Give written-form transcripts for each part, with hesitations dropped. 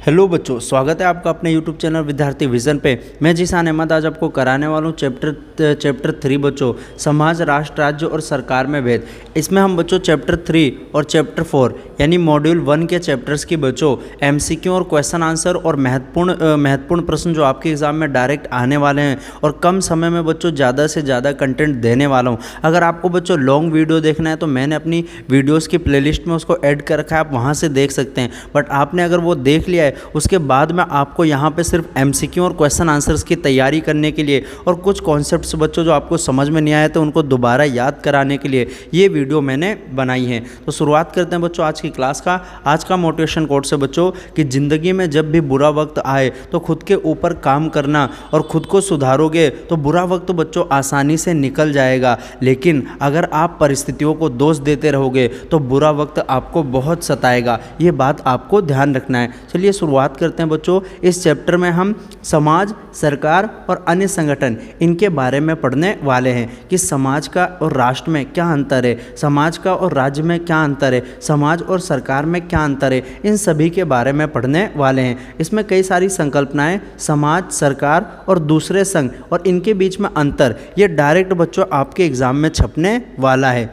Hello बच्चों, स्वागत है आपका अपने यूट्यूब चैनल विद्यार्थी विजन पे। मैं जीशान अहमद आज आपको कराने वाला हूँ चैप्टर 3 बच्चों, समाज, राष्ट्र, राज्य और सरकार में भेद। इसमें हम बच्चों चैप्टर 3 और चैप्टर 4 यानी मॉड्यूल 1 के चैप्टर्स की बच्चों एमसीक्यू और क्वेश्चन आंसर और महत्वपूर्ण प्रश्न जो आपके एग्जाम में डायरेक्ट आने वाले हैं और कम समय में बच्चों ज़्यादा से ज़्यादा कंटेंट देने वाला हूँ। अगर आपको बच्चों लॉन्ग वीडियो देखना है तो मैंने अपनी वीडियोज़ की प्लेलिस्ट में उसको ऐड कर रखा है, आप वहाँ से देख सकते हैं। बट आपने अगर वो देख लिया है उसके बाद में आपको यहाँ पे सिर्फ एमसीक्यू और क्वेश्चन आंसर्स की तैयारी करने के लिए और कुछ कॉन्सेप्ट्स बच्चों जो आपको समझ में नहीं आए तो उनको दोबारा याद कराने के लिए ये वीडियो मैंने बनाई है। तो शुरुआत करते हैं बच्चों आज की क्लास का। आज का मोटिवेशन कोट से बच्चों कि ज़िंदगी में जब भी बुरा वक्त आए तो खुद के ऊपर काम करना और खुद को सुधारोगे तो बुरा वक्त बच्चों आसानी से निकल जाएगा, लेकिन अगर आप परिस्थितियों को दोष देते रहोगे तो बुरा वक्त आपको बहुत सताएगा। ये बात आपको ध्यान रखना है। चलिए शुरुआत करते हैं बच्चों। इस चैप्टर में हम समाज, सरकार और अन्य संगठन इनके बारे में पढ़ने वाले हैं कि समाज का और राष्ट्र में क्या अंतर है, समाज का और राज्य में क्या अंतर है, समाज और सरकार में क्या अंतर है, इन सभी के बारे में पढ़ने वाले हैं। इसमें कई सारी संकल्पनाएं, समाज, सरकार और दूसरे संघ और इनके बीच में अंतर, ये डायरेक्ट बच्चों आपके एग्जाम में छपने वाला है।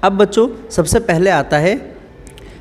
अब बच्चों सबसे पहले आता है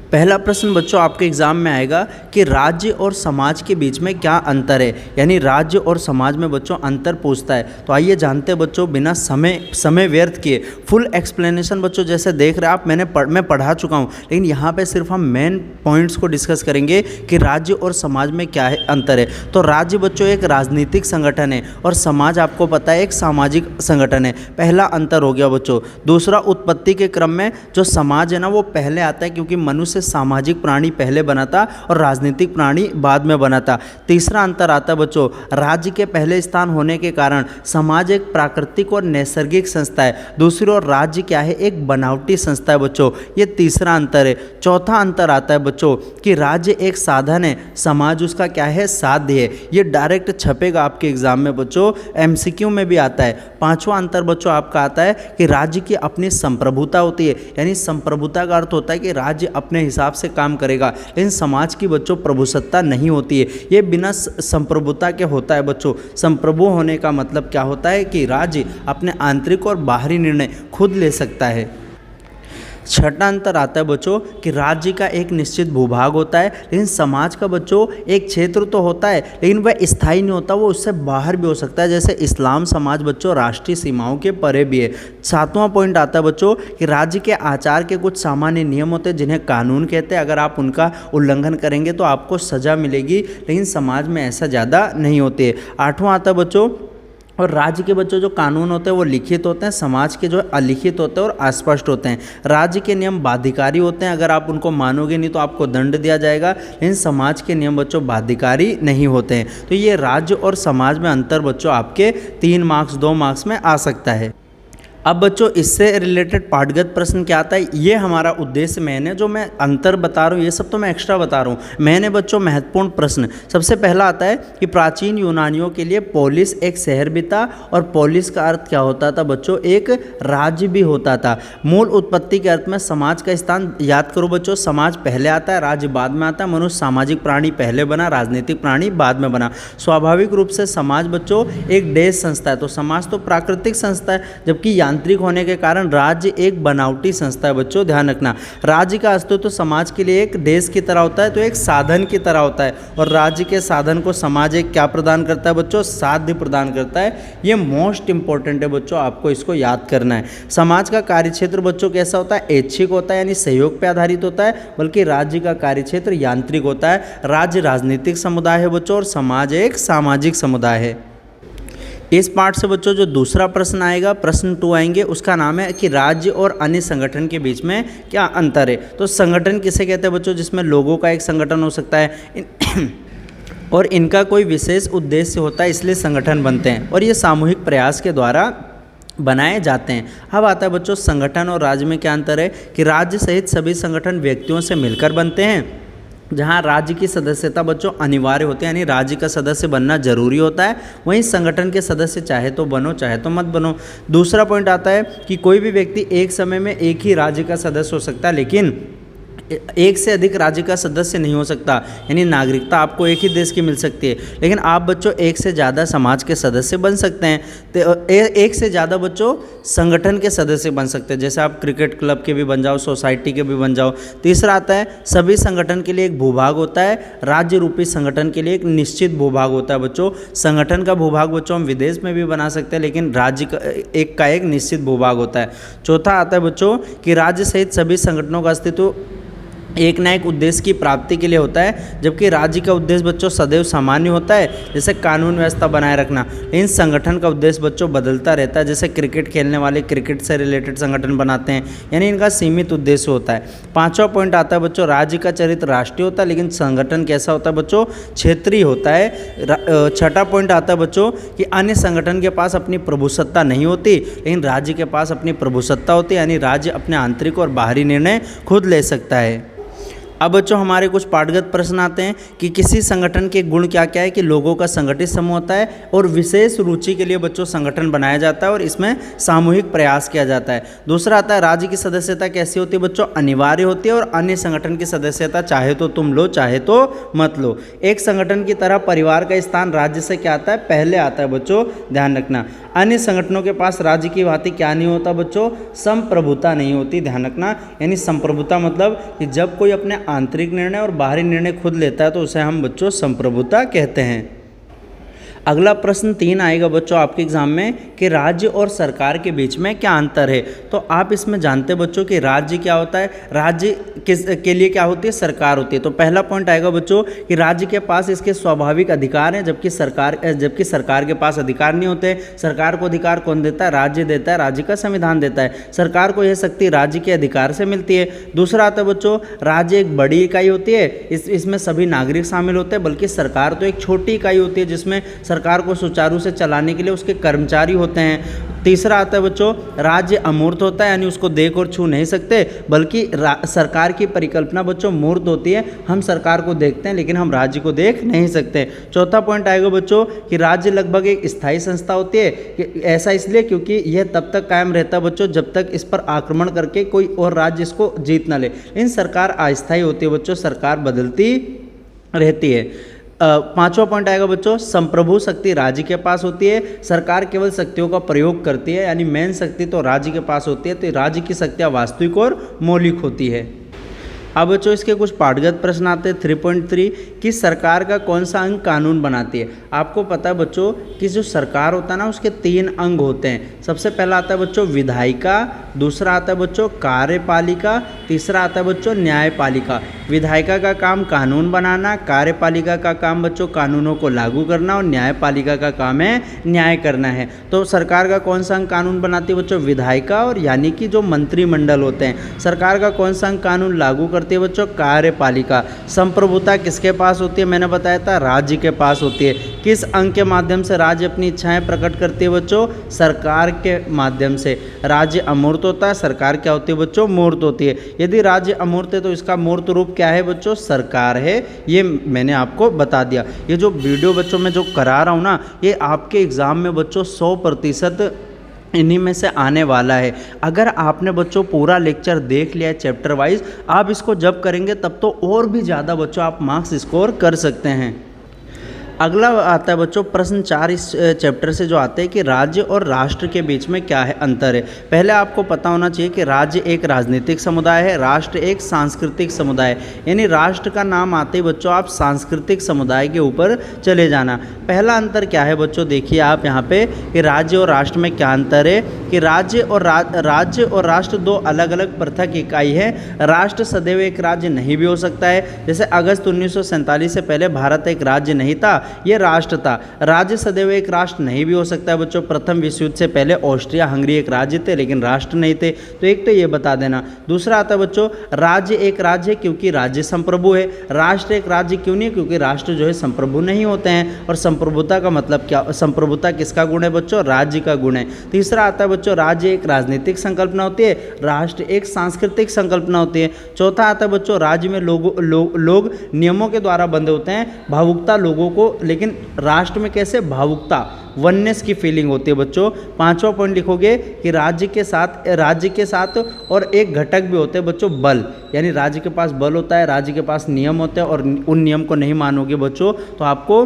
पहला प्रश्न बच्चों आपके एग्जाम में आएगा कि राज्य और समाज के बीच में क्या अंतर है, यानी राज्य और समाज में बच्चों अंतर पूछता है। तो आइए जानते हैं बच्चों बिना समय व्यर्थ किए। फुल एक्सप्लेनेशन बच्चों जैसे देख रहे हैं आप मैं पढ़ा चुका हूं, लेकिन यहाँ पे सिर्फ हम मेन पॉइंट्स को डिस्कस करेंगे कि राज्य और समाज में क्या है अंतर है। तो राज्य बच्चों एक राजनीतिक संगठन है और समाज आपको पता है एक सामाजिक संगठन है। पहला अंतर हो गया बच्चों। दूसरा, उत्पत्ति के क्रम में जो समाज है ना वो पहले आता है क्योंकि मनुष्य सामाजिक प्राणी पहले बना था और राजनीतिक प्राणी बाद में बना था। तीसरा अंतर आता है बच्चों, राज्य के पहले स्थान होने के कारण समाज एक प्राकृतिक और नैसर्गिक संस्था है, दूसरी ओर राज्य क्या है एक बनावटी संस्था है बच्चों। ये तीसरा अंतर है। चौथा अंतर आता है बच्चों कि राज्य एक साधन है, समाज उसका क्या है साध्य है। ये डायरेक्ट छपेगा आपके एग्जाम में बच्चों, एमसीक्यू में भी आता है। पांचवा अंतर बच्चों आपका आता है कि राज्य की अपनी संप्रभुता होती है, यानी संप्रभुता का अर्थ होता है कि राज्य अपने हिसाब से काम करेगा, लेकिन समाज की बच्चों प्रभुसत्ता नहीं होती है। ये बिना संप्रभुता के होता है बच्चों। संप्रभु होने का मतलब क्या होता है कि राज्य अपने आंतरिक और बाहरी निर्णय खुद ले सकता है। छठा अंतर आता है बच्चों कि राज्य का एक निश्चित भूभाग होता है, लेकिन समाज का बच्चों एक क्षेत्र तो होता है लेकिन वह स्थायी नहीं होता, वो उससे बाहर भी हो सकता है। जैसे इस्लाम समाज बच्चों राष्ट्रीय सीमाओं के परे भी है। सातवां पॉइंट आता है बच्चों कि राज्य के आचार के कुछ सामान्य नियम होते हैं जिन्हें कानून कहते हैं। अगर आप उनका उल्लंघन करेंगे तो आपको सजा मिलेगी, लेकिन समाज में ऐसा ज़्यादा नहीं होते। आठवां आता है बच्चों और राज्य के बच्चों जो कानून होते हैं वो लिखित होते हैं, समाज के जो अलिखित होते हैं और अस्पष्ट होते हैं। राज्य के नियम बाध्यकारी होते हैं, अगर आप उनको मानोगे नहीं तो आपको दंड दिया जाएगा, लेकिन समाज के नियम बच्चों बाध्यकारी नहीं होते हैं। तो ये राज्य और समाज में अंतर बच्चों आपके 3 मार्क्स 2 मार्क्स में आ सकता है। अब बच्चों इससे रिलेटेड पाठगत प्रश्न क्या आता है, ये हमारा उद्देश्य मैंने जो मैं अंतर बता रहा हूँ ये सब तो मैं एक्स्ट्रा बता रहा हूँ। मैंने बच्चों महत्वपूर्ण प्रश्न सबसे पहला आता है कि प्राचीन यूनानियों के लिए पोलिस एक शहर भी था और पोलिस का अर्थ क्या होता था बच्चों, एक राज्य भी होता था। मूल उत्पत्ति के अर्थ में समाज का स्थान याद करो बच्चों, समाज पहले आता है, राज्य बाद में आता है, मनुष्य सामाजिक प्राणी पहले बना, राजनीतिक प्राणी बाद में बना। स्वाभाविक रूप से समाज बच्चों एक देश संस्था है, तो समाज तो प्राकृतिक संस्था है, जबकि आंतरिक होने के कारण राज्य एक बनावटी संस्था है बच्चों, ध्यान रखना। राज्य का अस्तित्व तो समाज के लिए एक देश की तरह होता है, तो एक साधन की तरह होता है, और राज्य के साधन को समाज एक क्या प्रदान करता है बच्चों, साध्य प्रदान करता है। ये मोस्ट इंपॉर्टेंट है बच्चों, आपको इसको याद करना है। समाज का कार्यक्षेत्र बच्चों कैसा होता है, ऐच्छिक होता है यानी सहयोग पर आधारित होता है, बल्कि राज्य का कार्यक्षेत्र यांत्रिक होता है। राज्य राजनीतिक समुदाय है बच्चों और समाज एक सामाजिक समुदाय है। इस पार्ट से बच्चों जो दूसरा प्रश्न आएगा, प्रश्न 2 आएंगे, उसका नाम है कि राज्य और अन्य संगठन के बीच में क्या अंतर है। तो संगठन किसे कहते हैं बच्चों, जिसमें लोगों का एक संगठन हो सकता है और इनका कोई विशेष उद्देश्य होता है, इसलिए संगठन बनते हैं और ये सामूहिक प्रयास के द्वारा बनाए जाते हैं। अब आता है बच्चों संगठन और राज्य में क्या अंतर है कि राज्य सहित सभी संगठन व्यक्तियों से मिलकर बनते हैं, जहाँ राज्य की सदस्यता बच्चों अनिवार्य होती है, यानी राज्य का सदस्य बनना जरूरी होता है। वहीं संगठन के सदस्य चाहे तो बनो चाहे तो मत बनो। दूसरा पॉइंट आता है कि कोई भी व्यक्ति एक समय में एक ही राज्य का सदस्य हो सकता है, लेकिन एक से अधिक राज्य का सदस्य नहीं हो सकता, यानी नागरिकता आपको एक ही देश की मिल सकती है, लेकिन आप बच्चों एक से ज़्यादा समाज के सदस्य बन सकते हैं। तो एक से ज़्यादा बच्चों संगठन के सदस्य बन सकते हैं, जैसे आप क्रिकेट क्लब के भी बन जाओ, सोसाइटी के भी बन जाओ। तीसरा आता है सभी संगठन के लिए एक भूभाग होता है, राज्य रूपी संगठन के लिए एक निश्चित भूभाग होता है बच्चों। संगठन का भूभाग बच्चों हम विदेश में भी बना सकते हैं, लेकिन राज्य का एक निश्चित भूभाग होता है। चौथा आता है बच्चों कि राज्य सहित सभी संगठनों का अस्तित्व एक ना एक उद्देश्य की प्राप्ति के लिए होता है, जबकि राज्य का उद्देश्य बच्चों सदैव सामान्य होता है, जैसे कानून व्यवस्था बनाए रखना। इन संगठन का उद्देश्य बच्चों बदलता रहता है, जैसे क्रिकेट खेलने वाले क्रिकेट से रिलेटेड संगठन बनाते हैं, यानी इनका सीमित उद्देश्य होता है। पांचवा पॉइंट आता है बच्चों राज्य का चरित्र राष्ट्रीय होता है, लेकिन संगठन कैसा होता है बच्चों, क्षेत्रीय होता है। छठा पॉइंट आता है बच्चों कि अन्य संगठन के पास अपनी प्रभुसत्ता नहीं होती, लेकिन राज्य के पास अपनी प्रभुसत्ता होती है, यानी राज्य अपने आंतरिक और बाहरी निर्णय खुद ले सकता है। अब बच्चों हमारे कुछ पाठगत प्रश्न आते हैं कि किसी संगठन के गुण क्या क्या है, कि लोगों का संगठित समूह होता है और विशेष रुचि के लिए बच्चों संगठन बनाया जाता है और इसमें सामूहिक प्रयास किया जाता है। दूसरा आता है राज्य की सदस्यता कैसी होती है बच्चों, अनिवार्य होती है, और अन्य संगठन की सदस्यता चाहे तो तुम लो चाहे तो मत लो। एक संगठन की तरह परिवार का स्थान राज्य से क्या आता है, पहले आता है बच्चों, ध्यान रखना। अन्य संगठनों के पास राज्य की भांति क्या नहीं होता बच्चों, संप्रभुता नहीं होती, ध्यान रखना। यानी संप्रभुता मतलब कि जब कोई अपने आंतरिक निर्णय और बाहरी निर्णय खुद लेता है तो उसे हम बच्चों संप्रभुता कहते हैं। अगला प्रश्न 3 आएगा बच्चों आपके एग्जाम में कि राज्य और सरकार के बीच में क्या अंतर है। तो आप इसमें जानते हैं बच्चों कि राज्य क्या होता है, राज्य के लिए क्या होती है, सरकार होती है। तो पहला पॉइंट आएगा बच्चों कि राज्य के पास इसके स्वाभाविक अधिकार हैं, जबकि सरकार के पास अधिकार नहीं होते। सरकार को अधिकार कौन देता है, राज्य देता है, राज्य का संविधान देता है। सरकार को यह शक्ति राज्य के अधिकार से मिलती है। दूसरा आता है बच्चों राज्य एक बड़ी इकाई होती है, इसमें सभी नागरिक शामिल होते हैं, बल्कि सरकार तो एक छोटी इकाई होती है जिसमें सरकार को सुचारू से चलाने के लिए उसके कर्मचारी होते हैं। तीसरा आता है बच्चों राज्य अमूर्त होता है, यानी उसको देख और छू नहीं सकते, बल्कि सरकार की परिकल्पना बच्चों मूर्त होती है। हम सरकार को देखते हैं लेकिन हम राज्य को देख नहीं सकते। चौथा पॉइंट आएगा बच्चों कि राज्य लगभग एक स्थायी संस्था होती है। ऐसा इसलिए क्योंकि यह तब तक कायम रहता है बच्चों जब तक इस पर आक्रमण करके कोई और राज्य इसको जीत ना ले। इन सरकार अस्थायी होती है बच्चों, सरकार बदलती रहती है। पांचवा पॉइंट आएगा बच्चों संप्रभु शक्ति राज्य के पास होती है, सरकार केवल शक्तियों का प्रयोग करती है, यानी मेन शक्ति तो राज्य के पास होती है। तो राज्य की शक्तियाँ वास्तविक और मौलिक होती है। अब बच्चों इसके कुछ पाठगत प्रश्न आते हैं 3.3 कि सरकार का कौन सा अंग कानून बनाती है। आपको पता है बच्चों कि जो सरकार होता है ना उसके 3 अंग होते हैं। सबसे पहला आता है बच्चों विधायिका, दूसरा आता है बच्चों कार्यपालिका, तीसरा आता है बच्चों न्यायपालिका। विधायिका का काम कानून बनाना, कार्यपालिका का काम बच्चों कानूनों को लागू करना, और न्यायपालिका का काम है न्याय करना है। तो सरकार का कौन सा अंग कानून बनाती है बच्चों, विधायिका, और यानी कि जो मंत्रिमंडल होते हैं। सरकार का कौन सा अंग कानून लागू करती है बच्चों, कार्यपालिका। संप्रभुता किसके पास होती है, मैंने बताया था राज्य के पास होती है। किस अंग के माध्यम से राज्य अपनी इच्छाएं प्रकट करती है बच्चों, सरकार के माध्यम से। राज्य अमूर्त होता है, सरकार क्या होती है बच्चों, मूर्त होती है। यदि राज्य अमूर्त है तो इसका मूर्त रूप क्या है बच्चों, सरकार है। ये मैंने आपको बता दिया। ये जो वीडियो बच्चों में जो करा रहा हूँ ना, ये आपके एग्जाम में बच्चों 100% इन्हीं में से आने वाला है। अगर आपने बच्चों पूरा लेक्चर देख लिया है चैप्टर वाइज, आप इसको जब करेंगे तब तो और भी ज़्यादा बच्चों आप मार्क्स स्कोर कर सकते हैं। अगला आता है बच्चों प्रश्न 4 इस चैप्टर से जो आते हैं कि राज्य और राष्ट्र के बीच में क्या है अंतर है। पहले आपको पता होना चाहिए कि राज्य एक राजनीतिक समुदाय है, राष्ट्र एक सांस्कृतिक समुदाय है। यानी राष्ट्र का नाम आते ही बच्चों आप सांस्कृतिक समुदाय के ऊपर चले जाना। पहला अंतर क्या है बच्चों, देखिए आप यहाँ पे कि राज्य और राष्ट्र में क्या अंतर है कि राज्य और राष्ट्र 2 अलग अलग पृथक इकाई है। राष्ट्र सदैव एक राज्य नहीं भी हो सकता है। जैसे अगस्त 1947 से पहले भारत एक राज्य नहीं था, ये राष्ट्र था। राज्य सदैव एक राष्ट्र नहीं भी हो सकता है बच्चों। प्रथम विश्व युद्ध से पहले ऑस्ट्रिया हंगरी एक राज्य थे लेकिन राष्ट्र नहीं थे। तो एक तो ये बता देना। दूसरा आता है बच्चों राज्य एक राज्य है क्योंकि राज्य संप्रभु है। राष्ट्र एक राज्य क्यों नहीं, क्योंकि राष्ट्र जो है संप्रभु नहीं होते हैं। और संप्रभुता का मतलब क्या, संप्रभुता किसका गुण है बच्चों, राज्य का गुण है। तीसरा आता है बच्चों राज्य एक राजनीतिक संकल्पना होती है, राष्ट्र एक सांस्कृतिक संकल्पना होती है। चौथा आता है बच्चों राज्य में लोग नियमों के द्वारा बंधे होते हैं, भावुकता लोगों को लेकिन राष्ट्र में कैसे भावुकता, वननेस की फीलिंग होती है बच्चों। 5वां पॉइंट लिखोगे कि राज्य के साथ और एक घटक भी होते हैं बच्चों, बल। यानी राज्य के पास बल होता है, राज्य के पास नियम होते हैं, और उन नियम को नहीं मानोगे बच्चों तो आपको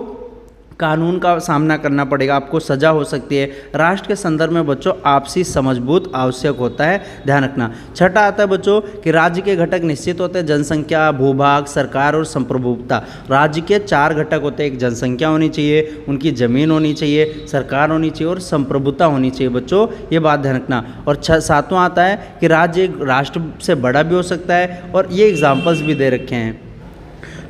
कानून का सामना करना पड़ेगा, आपको सजा हो सकती है। राष्ट्र के संदर्भ में बच्चों आपसी समझबूत आवश्यक होता है, ध्यान रखना। छठा आता है बच्चों कि राज्य के घटक निश्चित होते हैं, जनसंख्या, भूभाग, सरकार और संप्रभुता। राज्य के 4 घटक होते हैं, एक जनसंख्या होनी चाहिए, उनकी जमीन होनी चाहिए, सरकार होनी चाहिए और संप्रभुता होनी चाहिए बच्चों, ये बात ध्यान रखना। और 7वां आता है कि राज्य एक राष्ट्र से बड़ा भी हो सकता है, और ये एग्जाम्पल्स भी दे रखे हैं।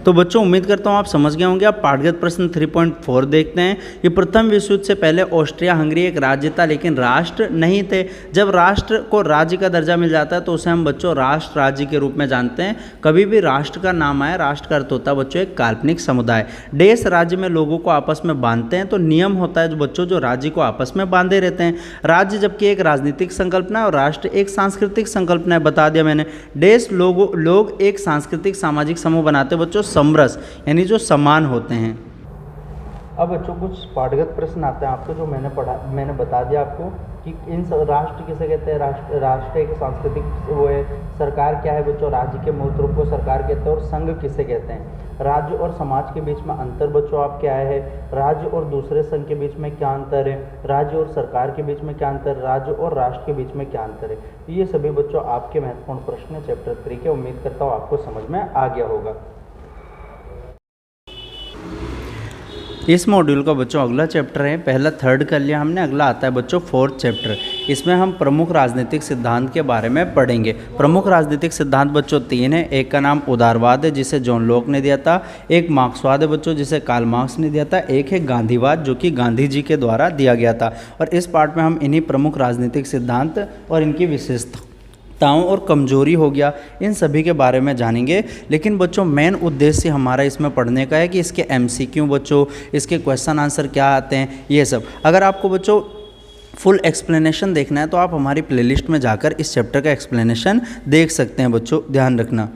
तो बच्चों उम्मीद करता हूँ आप समझ गए होंगे। आप पाठगत प्रश्न 3.4 देखते हैं। ये प्रथम विश्व युद्ध से पहले ऑस्ट्रिया हंगरी एक राज्य था, लेकिन राष्ट्र नहीं थे। जब राष्ट्र को राज्य का दर्जा मिल जाता है तो उसे हम बच्चों राष्ट्र राज्य के रूप में जानते हैं। कभी भी राष्ट्र का नाम आए, राष्ट्र का अर्थ होता है बच्चों एक काल्पनिक समुदाय। देश राज्य में लोगों को आपस में बांधते हैं, तो नियम होता है जो बच्चों जो राज्य को आपस में बांधे रहते हैं। राज्य जबकि एक राजनीतिक संकल्पना है और राष्ट्र एक सांस्कृतिक संकल्पना है, बता दिया मैंने। देश लोग एक सांस्कृतिक सामाजिक समूह बनाते हैं बच्चों, समरस यानी जो समान होते हैं। अब बच्चों कुछ पाठगत प्रश्न आते हैं आपको, जो मैंने बता दिया आपको कि इन राष्ट्र किसे कहते हैं। राष्ट्र एक सांस्कृतिक वो है। सरकार क्या है बच्चों, राज्य के मूल रूप को सरकार कहते हैं। और संघ किसे कहते हैं। राज्य और समाज के बीच में अंतर बच्चों आप क्या है। राज्य और दूसरे संघ के बीच में क्या अंतर है। राज्य और सरकार के बीच में क्या अंतर है। राज्य और राष्ट्र के बीच में क्या अंतर है। ये सभी बच्चों आपके महत्वपूर्ण प्रश्न है चैप्टर 3 के। उम्मीद करता हूँ आपको समझ में आ गया होगा। इस मॉड्यूल का बच्चों अगला चैप्टर है, पहला 3rd कर लिया हमने, अगला आता है बच्चों 4th चैप्टर। इसमें हम प्रमुख राजनीतिक सिद्धांत के बारे में पढ़ेंगे। प्रमुख राजनीतिक सिद्धांत बच्चों 3 है। एक का नाम उदारवाद है जिसे जॉन लॉक ने दिया था। एक मार्क्सवाद है बच्चों जिसे कार्ल मार्क्स ने दिया था। एक है गांधीवाद जो कि गांधी जी के द्वारा दिया गया था। और इस पार्ट में हम इन्हीं प्रमुख राजनीतिक सिद्धांत और इनकी विशेषता और कमजोरी हो गया, इन सभी के बारे में जानेंगे। लेकिन बच्चों मेन उद्देश्य हमारा इसमें पढ़ने का है कि इसके MCQ बच्चों, इसके क्वेश्चन आंसर क्या आते हैं, ये सब। अगर आपको बच्चों फुल एक्सप्लेनेशन देखना है तो आप हमारी प्लेलिस्ट में जाकर इस चैप्टर का एक्सप्लेनेशन देख सकते हैं बच्चों, ध्यान रखना।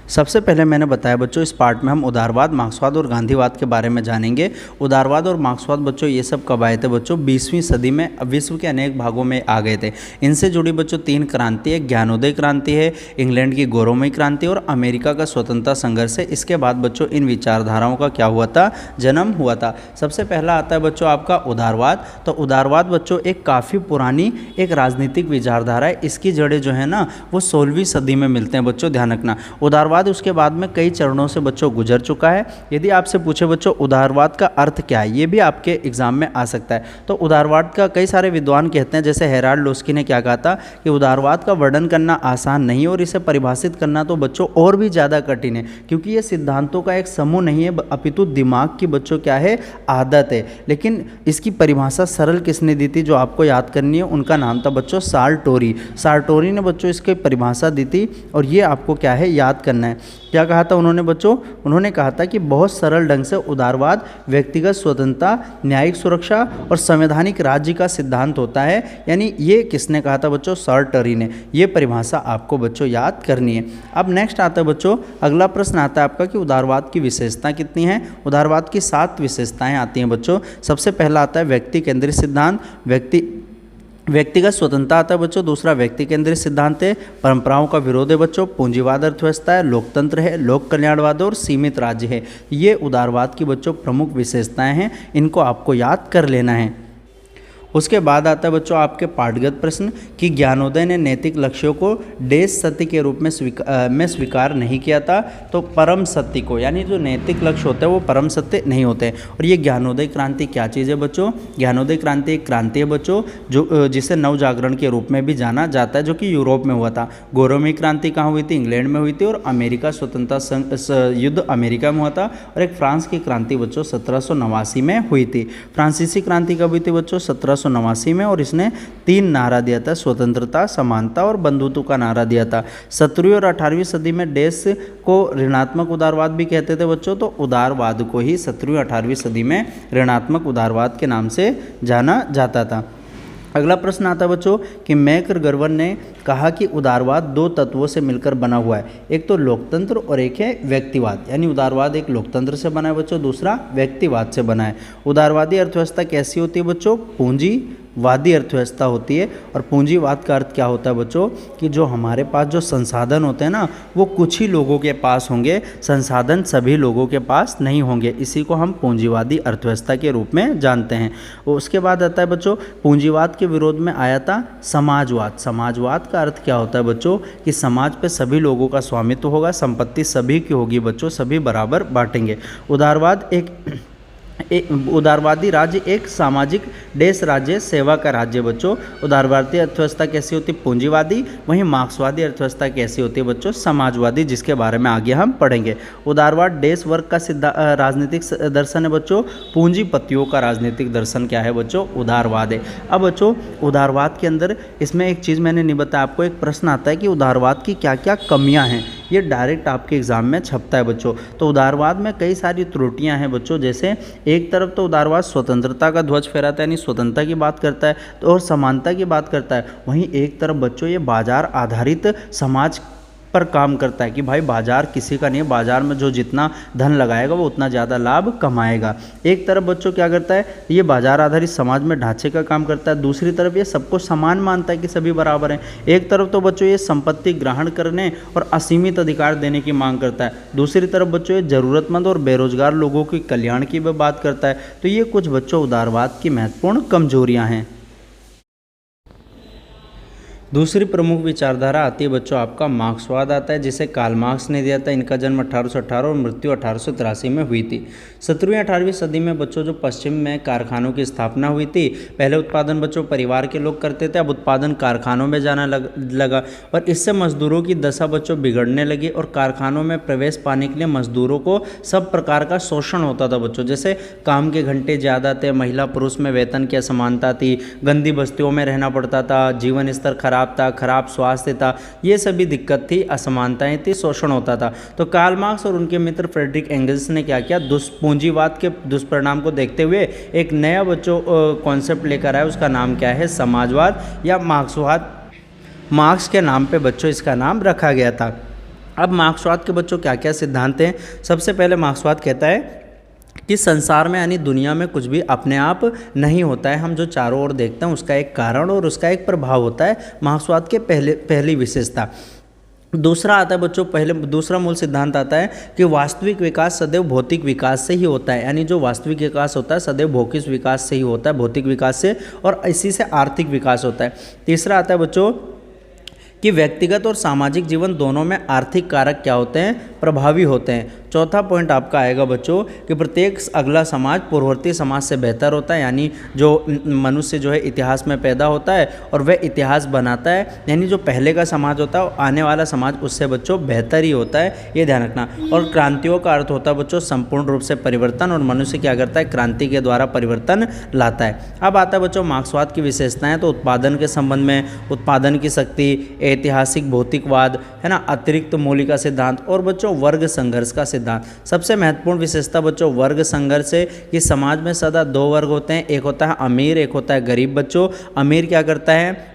सबसे पहले मैंने बताया बच्चों इस पार्ट में हम उदारवाद, मार्क्सवाद और गांधीवाद के बारे में जानेंगे। उदारवाद और मार्क्सवाद बच्चों ये सब कब आए थे बच्चों, 20वीं सदी में विश्व के अनेक भागों में आ गए थे। इनसे जुड़ी बच्चों 3 क्रांति है। ज्ञानोदय क्रांति है, इंग्लैंड की गौरवमयी क्रांति और अमेरिका का स्वतंत्रता संघर्ष है। इसके बाद बच्चों इन विचारधाराओं का क्या हुआ था, जन्म हुआ था। सबसे पहला आता है बच्चों आपका उदारवाद। तो उदारवाद बच्चों एक काफ़ी पुरानी एक राजनीतिक विचारधारा है। इसकी जड़ें जो है ना वो 16वीं सदी में मिलते हैं बच्चों, ध्यान रखना। उदारवाद उसके बाद में कई चरणों से बच्चों गुजर चुका है। यदि आपसे पूछे बच्चों उदारवाद का अर्थ क्या है, ये भी आपके एग्जाम में आ सकता है। तो उदारवाद का कई सारे विद्वान कहते हैं, जैसे हेराल्ड लोस्की ने क्या कहा था कि उदारवाद का वर्णन करना आसान नहीं और इसे परिभाषित करना तो बच्चों और भी ज़्यादा कठिन है, क्योंकि ये सिद्धांतों का एक समूह नहीं है, अपितु दिमाग की बच्चों क्या है, आदत है। लेकिन इसकी परिभाषा सरल किसने दी थी, जो आपको याद करनी है, उनका नाम था बच्चों सार्टोरी। सार्टोरी ने बच्चों इसकी परिभाषा दी थी और ये आपको क्या है याद करना है। क्या कहा था उन्होंने बच्चों, उन्होंने कहा था कि बहुत सरल ढंग से उदारवाद व्यक्तिगत स्वतंत्रता, न्यायिक सुरक्षा और संवैधानिक राज्य का सिद्धांत होता है। यानी ये किसने कहा था बच्चों, सार्टरी ने। ये परिभाषा आपको बच्चों याद करनी है। अब नेक्स्ट आता है बच्चों, अगला प्रश्न आता है आपका कि उदारवाद की विशेषता कितनी है। उदारवाद की 7 विशेषताएं आती हैं बच्चों। सबसे पहला आता है व्यक्ति केंद्रित सिद्धांत, व्यक्तिगत स्वतंत्रता आता है बच्चों। दूसरा व्यक्ति केंद्रित सिद्धांत है, परंपराओं का विरोध है बच्चों, पूंजीवाद अर्थव्यवस्था है, लोकतंत्र है, लोक कल्याणवाद और सीमित राज्य है। ये उदारवाद की बच्चों प्रमुख विशेषताएं हैं, इनको आपको याद कर लेना है। उसके बाद आता है बच्चों आपके पाठगत प्रश्न कि ज्ञानोदय ने नैतिक लक्ष्यों को देश सत्य के रूप में स्वीकार नहीं किया था। तो परम सत्य को, यानी जो नैतिक लक्ष्य होते हैं वो परम सत्य नहीं होते। और ये ज्ञानोदय क्रांति क्या चीज़ है बच्चों, ज्ञानोदय क्रांति एक क्रांति है बच्चों जो जिसे नव जागरण के रूप में भी जाना जाता है, जो कि यूरोप में हुआ था। गौरवमयी क्रांति कहाँ हुई थी, इंग्लैंड में हुई थी। और अमेरिका स्वतंत्रता युद्ध अमेरिका में हुआ था। और एक फ्रांस की क्रांति बच्चों 1789 में हुई थी। फ्रांसीसी क्रांति कब हुई थी बच्चों, 1789 में। और इसने 3 नारा दिया था, स्वतंत्रता, समानता और बंधुत्व का नारा दिया था। 17वीं और 18वीं सदी में देश को ऋणात्मक उदारवाद भी कहते थे बच्चों। तो उदारवाद को ही 17वीं 18वीं सदी में ऋणात्मक उदारवाद के नाम से जाना जाता था। अगला प्रश्न आता है बच्चों कि मैकगर्वन ने कहा कि उदारवाद दो तत्वों से मिलकर बना हुआ है, एक तो लोकतंत्र और एक है व्यक्तिवाद। यानी उदारवाद एक लोकतंत्र से बना है बच्चों, दूसरा व्यक्तिवाद से बना है। उदारवादी अर्थव्यवस्था कैसी होती है बच्चों? पूंजीवादी अर्थव्यवस्था होती है। और पूंजीवाद का अर्थ क्या होता है बच्चों कि जो हमारे पास जो संसाधन होते हैं ना वो कुछ ही लोगों के पास होंगे, संसाधन सभी लोगों के पास नहीं होंगे। इसी को हम पूंजीवादी अर्थव्यवस्था के रूप में जानते हैं। उसके बाद आता है बच्चों पूंजीवाद के विरोध में आया था समाजवाद। समाजवाद का अर्थ क्या होता है बच्चों कि समाज पे सभी लोगों का स्वामित्व होगा, संपत्ति सभी की होगी बच्चों, सभी बराबर बांटेंगे। उदारवादी राज्य एक सामाजिक देश राज्य सेवा का राज्य बच्चों। उदारवादी अर्थव्यवस्था कैसी होती है? पूंजीवादी। वहीं मार्क्सवादी अर्थव्यवस्था कैसी होती है बच्चों? समाजवादी, जिसके बारे में आगे हम पढ़ेंगे। उदारवाद देश वर्ग का राजनीतिक दर्शन है बच्चों। पूंजीपतियों का राजनीतिक दर्शन क्या है बच्चों? उदारवाद है। अब बच्चों उदारवाद के अंदर इसमें एक चीज़ मैंने नहीं बताया आपको, एक प्रश्न आता है कि उदारवाद की क्या क्या कमियाँ हैं। ये डायरेक्ट आपके एग्जाम में छपता है बच्चों। तो उदारवाद में कई सारी त्रुटियां हैं बच्चों। जैसे एक तरफ तो उदारवाद स्वतंत्रता का ध्वज फहराता है, यानी स्वतंत्रता की बात करता है तो और समानता की बात करता है। वहीं एक तरफ बच्चों ये बाजार आधारित समाज पर काम करता है कि भाई बाजार किसी का नहीं है, बाजार में जो जितना धन लगाएगा वो उतना ज़्यादा लाभ कमाएगा। एक तरफ बच्चों क्या करता है, ये बाजार आधारित समाज में ढांचे का काम करता है। दूसरी तरफ ये सबको समान मानता है कि सभी बराबर हैं। एक तरफ तो बच्चों ये संपत्ति ग्रहण करने और असीमित अधिकार देने की मांग करता है। दूसरी तरफ बच्चों ये ज़रूरतमंद और बेरोजगार लोगों के कल्याण की भी बात करता है। तो ये कुछ बच्चों उदारवाद की महत्वपूर्ण कमजोरियाँ हैं। दूसरी प्रमुख विचारधारा आती है बच्चों आपका मार्क्सवाद आता है, जिसे कार्ल मार्क्स ने दिया था। इनका जन्म 1818 और मृत्यु 1883 में हुई थी। 17वीं 18वीं सदी में बच्चों जो पश्चिम में कारखानों की स्थापना हुई थी, पहले उत्पादन बच्चों परिवार के लोग करते थे, अब उत्पादन कारखानों में जाना लगा और इससे मजदूरों की दशा बच्चों बिगड़ने लगी और कारखानों में प्रवेश पाने के लिए मजदूरों को सब प्रकार का शोषण होता था बच्चों। जैसे काम के घंटे ज़्यादा थे, महिला पुरुष में वेतन की असमानता थी, गंदी बस्तियों में रहना पड़ता था, जीवन स्तर खराब था, खराब स्वास्थ्य था, ये सभी दिक्कत थी, असमानताएं थी, शोषण होता था। तो कार्ल मार्क्स और उनके मित्र फ्रेडरिक एंगल्स ने क्या किया, पूंजीवाद के दुष्परिणाम को देखते हुए एक नया बच्चों कॉन्सेप्ट लेकर आए। उसका नाम क्या है? समाजवाद या मार्क्सवाद। मार्क्स के नाम पे बच्चों इसका नाम रखा गया था। अब मार्क्सवाद के बच्चों क्या क्या सिद्धांत हैं? सबसे पहले मार्क्सवाद कहता है कि संसार में यानी दुनिया में कुछ भी अपने आप नहीं होता है, हम जो चारों ओर देखते हैं उसका एक कारण और उसका एक प्रभाव होता है। मार्क्सवाद के पहली विशेषता। दूसरा आता है बच्चों दूसरा मूल सिद्धांत आता है कि वास्तविक विकास सदैव भौतिक विकास से ही होता है। यानी जो वास्तविक विकास होता है सदैव भौतिक विकास से ही होता है, भौतिक विकास से, और इसी से आर्थिक विकास होता है। तीसरा आता है बच्चों कि व्यक्तिगत और सामाजिक जीवन दोनों में आर्थिक कारक क्या होते हैं? प्रभावी होते हैं। चौथा पॉइंट आपका आएगा बच्चों कि प्रत्येक अगला समाज पूर्ववर्ती समाज से बेहतर होता है। यानी जो मनुष्य जो है इतिहास में पैदा होता है और वह इतिहास बनाता है, यानी जो पहले का समाज होता है आने वाला समाज उससे बच्चों बेहतर ही होता है, ये ध्यान रखना। और क्रांतियों का अर्थ होता है बच्चों संपूर्ण रूप से परिवर्तन, और मनुष्य क्या करता है? क्रांति के द्वारा परिवर्तन लाता है। अब आता है बच्चों मार्क्सवाद की विशेषताएं। तो उत्पादन के संबंध में उत्पादन की शक्ति, ऐतिहासिक भौतिकवाद है ना, अतिरिक्त मौलिक का सिद्धांत और बच्चों वर्ग संघर्ष का सिद्धांत। सबसे महत्वपूर्ण विशेषता बच्चों वर्ग संघर्ष है कि समाज में सदा दो वर्ग होते हैं, एक होता है अमीर, एक होता है गरीब बच्चों। अमीर क्या करता है?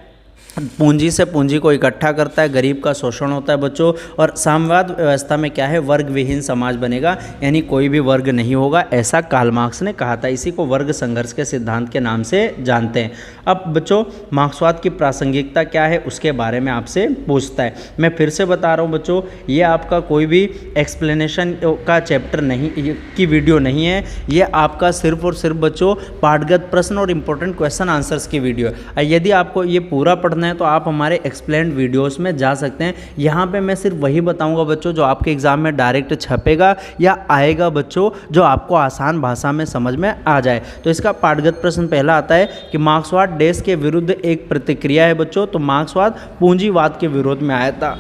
पूंजी से पूंजी को इकट्ठा करता है, गरीब का शोषण होता है बच्चों। और साम्यवाद व्यवस्था में क्या है? वर्ग विहीन समाज बनेगा, यानी कोई भी वर्ग नहीं होगा, ऐसा कार्ल मार्क्स ने कहा था। इसी को वर्ग संघर्ष के सिद्धांत के नाम से जानते हैं। अब बच्चों मार्क्सवाद की प्रासंगिकता क्या है उसके बारे में आपसे पूछता है। मैं फिर से बता रहा हूँ बच्चों, ये आपका कोई भी एक्सप्लेनेशन का चैप्टर नहीं की वीडियो नहीं है, ये आपका सिर्फ और सिर्फ बच्चों पाठगत प्रश्न और इंपॉर्टेंट क्वेश्चन आंसर्स की वीडियो है। यदि आपको ये पूरा पढ़ना है तो आप हमारे एक्सप्लेन्ड वीडियोस में जा सकते हैं। यहाँ पे मैं सिर्फ वही बताऊंगा बच्चों जो आपके एग्जाम में डायरेक्ट छपेगा या आएगा बच्चों, जो आपको आसान भाषा में समझ में आ जाए। तो इसका पाठगत प्रश्न पहला आता है कि मार्क्सवाद देश के विरुद्ध एक प्रतिक्रिया है बच्चों। तो मार्क्सवाद पूंजीवाद के विरोध में आया था।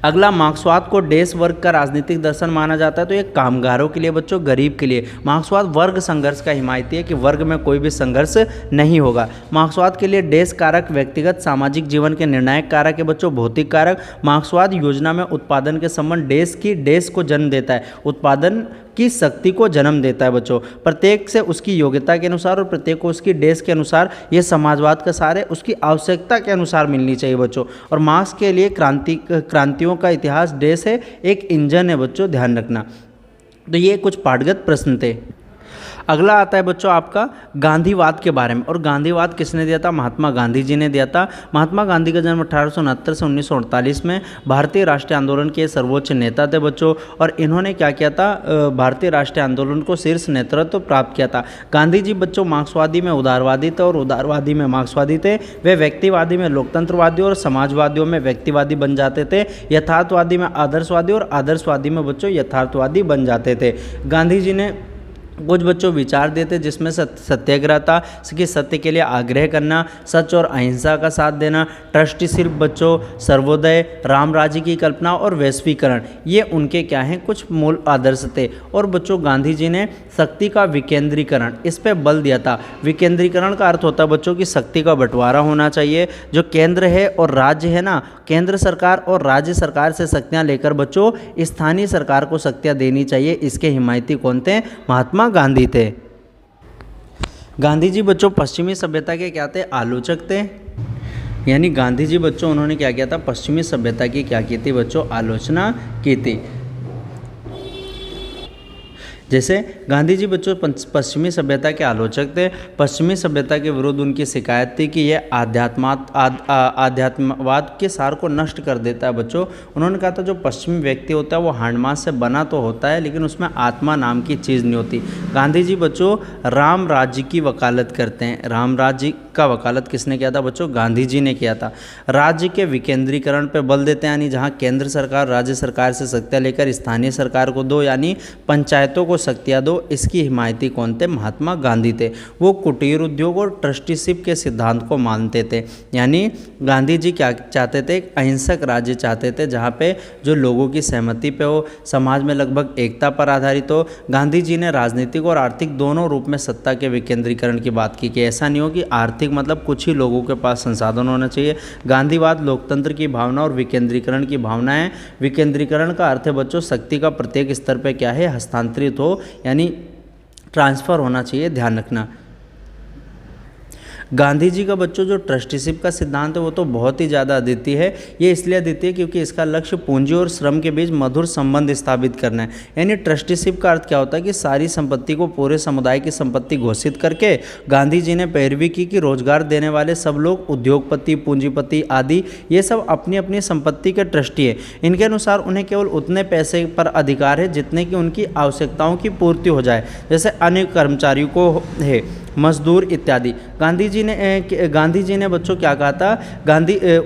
अगला, मार्क्सवाद को देश वर्ग का राजनीतिक दर्शन माना जाता है। तो ये कामगारों के लिए बच्चों, गरीब के लिए। मार्क्सवाद वर्ग संघर्ष का हिमायती है कि वर्ग में कोई भी संघर्ष नहीं होगा। मार्क्सवाद के लिए देश कारक व्यक्तिगत सामाजिक जीवन के निर्णायक कारक है बच्चों, भौतिक कारक। मार्क्सवाद योजना में उत्पादन के संबंध देश को जन्म देता है। उत्पादन की शक्ति को जन्म देता है बच्चों। प्रत्येक से उसकी योग्यता के अनुसार और प्रत्येक को उसकी देश के अनुसार ये समाजवाद का सार है, उसकी आवश्यकता के अनुसार मिलनी चाहिए बच्चों। और मार्क्स के लिए क्रांतियों का इतिहास देश है, एक इंजन है बच्चों, ध्यान रखना। तो ये कुछ पाठगत प्रश्न थे। अगला आता है बच्चों आपका गांधीवाद के बारे में। और गांधीवाद किसने दिया था? महात्मा गांधी जी ने दिया था। महात्मा गांधी का जन्म 1869 से 1948 में, भारतीय राष्ट्रीय आंदोलन के सर्वोच्च नेता थे बच्चों। और इन्होंने क्या किया था? भारतीय राष्ट्रीय आंदोलन को शीर्ष नेतृत्व प्राप्त किया था। गांधी जी बच्चों मार्क्सवादी में उदारवादी थे और उदारवादी में मार्क्सवादी थे। वे व्यक्तिवादी में लोकतंत्रवादी और समाजवादियों में व्यक्तिवादी बन जाते थे। यथार्थवादी में आदर्शवादी और आदर्शवादी में बच्चों यथार्थवादी बन जाते थे। गांधी जी ने कुछ बच्चों विचार देते जिसमें सत्याग्रह था, कि सत्य के लिए आग्रह करना, सच और अहिंसा का साथ देना, ट्रस्टीशिप बच्चों, सर्वोदय, राम राज्य की कल्पना और वैश्वीकरण, ये उनके क्या हैं? कुछ मूल आदर्श थे। और बच्चों गांधी जी ने शक्ति का विकेंद्रीकरण, इस पे बल दिया था। विकेंद्रीकरण का अर्थ होता है बच्चों कि शक्ति का बंटवारा होना चाहिए। जो केंद्र है और राज्य है ना, केंद्र सरकार और राज्य सरकार से शक्तियाँ लेकर बच्चों स्थानीय सरकार को शक्तियाँ देनी चाहिए। इसके हिमायती कौन थे? महात्मा गांधी थे। गांधी जी बच्चों पश्चिमी सभ्यता के क्या थे? आलोचक थे। यानी गांधी जी बच्चों उन्होंने क्या किया था? पश्चिमी सभ्यता की क्या की थी बच्चों? आलोचना की थी। जैसे गांधी जी बच्चों पश्चिमी सभ्यता के आलोचक थे। पश्चिमी सभ्यता के विरुद्ध उनकी शिकायत थी कि यह आध्यात्मवाद के सार को नष्ट कर देता है बच्चों। उन्होंने कहा था जो पश्चिमी व्यक्ति होता है वो हांडमास से बना तो होता है, लेकिन उसमें आत्मा नाम की चीज़ नहीं होती। गांधी जी बच्चों राम राज्य की वकालत करते हैं। राम राज्य का वकालत किसने किया था बच्चों? गांधी जी ने किया था। राज्य के विकेंद्रीकरण पर बल देते हैं, यानी जहाँ केंद्र सरकार राज्य सरकार से शक्तियाँ लेकर स्थानीय सरकार को दो, यानी पंचायतों को शक्तियाँ दो। इसकी हिमायती कौन थे? महात्मा गांधी थे। वो कुटीर उद्योग और ट्रस्टीशिप के सिद्धांत को मानते थे। यानी गांधी जी क्या चाहते थे? एक अहिंसक राज्य चाहते थे जहाँ पे जो लोगों की सहमति पे हो, समाज में लगभग एकता पर आधारित हो। गांधी जी ने राजनीतिक और आर्थिक दोनों रूप में सत्ता के विकेंद्रीकरण की बात की कि ऐसा नहीं हो कि आर्थिक मतलब कुछ ही लोगों के पास संसाधन होना चाहिए। गांधीवाद लोकतंत्र की भावना और विकेंद्रीकरण की भावना है। विकेंद्रीकरण का अर्थ है बच्चों शक्ति का प्रत्येक स्तर पे क्या है? हस्तांतरित हो, यानी ट्रांसफर होना चाहिए, ध्यान रखना। गांधी जी का बच्चों जो ट्रस्टीशिप का सिद्धांत है वो तो बहुत ही ज़्यादा अद्वितीय है। ये इसलिए अद्वितीय क्योंकि इसका लक्ष्य पूंजी और श्रम के बीच मधुर संबंध स्थापित करना है। यानी ट्रस्टीशिप का अर्थ क्या होता है कि सारी संपत्ति को पूरे समुदाय की संपत्ति घोषित करके गांधी जी ने पैरवी की कि रोजगार देने वाले सब लोग, उद्योगपति, पूंजीपति आदि, ये सब अपनी अपनी संपत्ति के ट्रस्टी है। इनके अनुसार उन्हें केवल उतने पैसे पर अधिकार है जितने की उनकी आवश्यकताओं की पूर्ति हो जाए, जैसे अन्य कर्मचारियों को है, मजदूर इत्यादि। गांधी जी ने बच्चों क्या कहा था?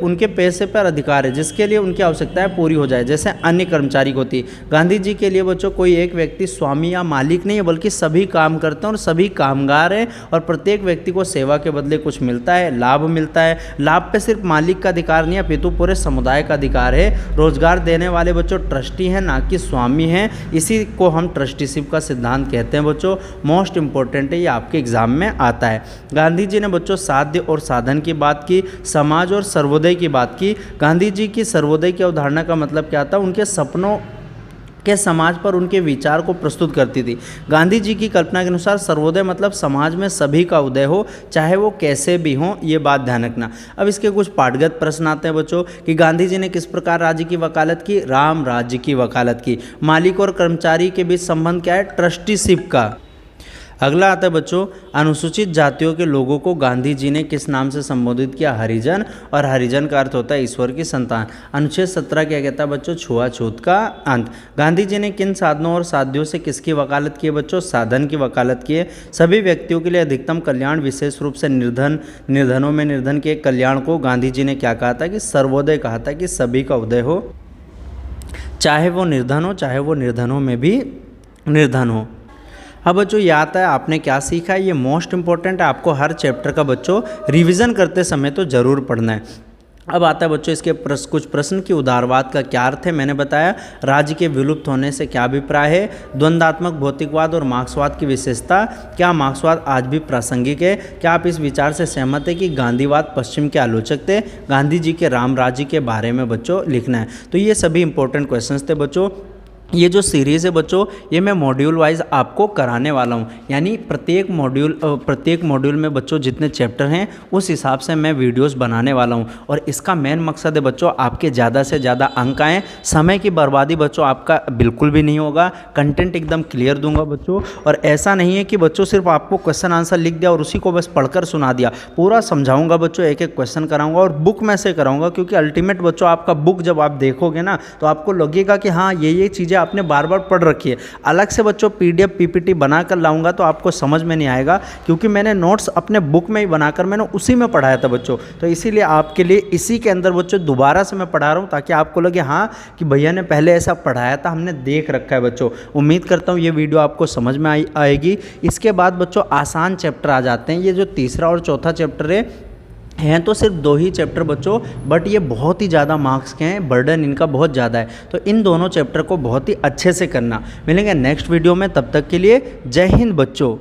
उनके पैसे पर अधिकार है जिसके लिए उनकी आवश्यकताएं पूरी हो जाए, जैसे अन्य कर्मचारी को होती। गांधी जी के लिए बच्चों कोई एक व्यक्ति स्वामी या मालिक नहीं है, बल्कि सभी काम करते हैं और सभी कामगार हैं, और प्रत्येक व्यक्ति को सेवा के बदले कुछ मिलता है, लाभ मिलता है। लाभ पे सिर्फ मालिक का अधिकार नहीं है, अपितु पूरे समुदाय का अधिकार है। रोजगार देने वाले बच्चों ट्रस्टी हैं, ना कि स्वामी हैं। इसी को हम ट्रस्टीशिप का सिद्धांत कहते हैं बच्चों। मोस्ट इंपॉर्टेंट है, ये आपके एग्जाम में आता है। गांधी जी ने बच्चों साध्य और साधन की बात की, समाज और सर्वोदय की बात की। गांधी जी की सर्वोदय की अवधारणा का मतलब क्या था? उनके सपनों के समाज पर उनके विचार को प्रस्तुत करती थी। गांधी जी की कल्पना के अनुसार सर्वोदय मतलब समाज में सभी का उदय हो, चाहे वो कैसे भी हो, ये बात ध्यान रखना। अब इसके कुछ पाठगत प्रश्न आते हैं बच्चों कि गांधी जी ने किस प्रकार राज्य की वकालत की? राम राज्य की वकालत की। मालिक और कर्मचारी के बीच संबंध क्या है? ट्रस्टीशिप का। अगला आता है बच्चों अनुसूचित जातियों के लोगों को गांधी जी ने किस नाम से संबोधित किया? हरिजन। और हरिजन का अर्थ होता है ईश्वर की संतान। अनुच्छेद 17 क्या कहता है बच्चों? छुआछूत का अंत। गांधी जी ने किन साधनों और साध्यों से किसकी वकालत की है बच्चों? साधन की वकालत की है। सभी व्यक्तियों के लिए अधिकतम कल्याण, विशेष रूप से निर्धनों में निर्धन के कल्याण को गांधी जी ने क्या कहा था? कि सर्वोदय कहा था, कि सभी का उदय हो, चाहे वो निर्धन हो, चाहे वो निर्धनों में भी निर्धन हो। अब बच्चों ये आता है आपने क्या सीखा है, ये मोस्ट इंपॉर्टेंट है, आपको हर चैप्टर का बच्चों रिवीजन करते समय तो ज़रूर पढ़ना है। अब आता है बच्चों इसके कुछ प्रश्न कि उदारवाद का क्या अर्थ है? मैंने बताया। राज्य के विलुप्त होने से क्या अभिप्राय है? द्वंद्वात्मक भौतिकवाद और मार्क्सवाद की विशेषता, क्या मार्क्सवाद आज भी प्रासंगिक है? क्या आप इस विचार से सहमत है कि गांधीवाद पश्चिम के आलोचक थे? गांधी जी के राम राज्य के बारे में बच्चों लिखना है। तो ये सभी इंपॉर्टेंट क्वेश्चंस थे बच्चों। ये जो सीरीज़ है बच्चों, ये मैं मॉड्यूल वाइज आपको कराने वाला हूँ, यानी प्रत्येक मॉड्यूल में बच्चों जितने चैप्टर हैं उस हिसाब से मैं वीडियोस बनाने वाला हूँ। और इसका मेन मकसद है बच्चों आपके ज़्यादा से ज़्यादा अंक आएँ, समय की बर्बादी बच्चों आपका बिल्कुल भी नहीं होगा, कंटेंट एकदम क्लियर दूंगा बच्चों। और ऐसा नहीं है कि बच्चों सिर्फ आपको क्वेश्चन आंसर लिख दिया और उसी को बस पढ़कर सुना दिया, पूरा समझाऊंगा बच्चों, एक एक क्वेश्चन कराऊंगा और बुक में से कराऊंगा, क्योंकि अल्टीमेट बच्चों आपका बुक जब आप देखोगे ना तो आपको लगेगा कि हाँ ये चीज़ें आपने बार बार पढ़ रखी है। अलग से बच्चों पीडीएफ पीपीटी बनाकर लाऊंगा तो आपको समझ में नहीं आएगा, क्योंकि मैंने नोट्स अपने बुक में ही बनाकर मैंने उसी में पढ़ाया था बच्चों। तो इसीलिए आपके लिए इसी के अंदर बच्चों दोबारा से मैं पढ़ा रहा हूँ, ताकि आपको लगे हाँ कि भैया ने पहले ऐसा पढ़ाया था, हमने देख रखा है बच्चों। उम्मीद करता हूँ ये वीडियो आपको समझ में आएगी। इसके बाद बच्चों आसान चैप्टर आ जाते हैं। ये जो तीसरा और चौथा चैप्टर हैं तो सिर्फ 2 ही चैप्टर बच्चों, बट ये बहुत ही ज़्यादा मार्क्स के हैं, बर्डन इनका बहुत ज़्यादा है। तो इन दोनों चैप्टर को बहुत ही अच्छे से करना। मिलेंगे नेक्स्ट वीडियो में, तब तक के लिए जय हिंद बच्चों।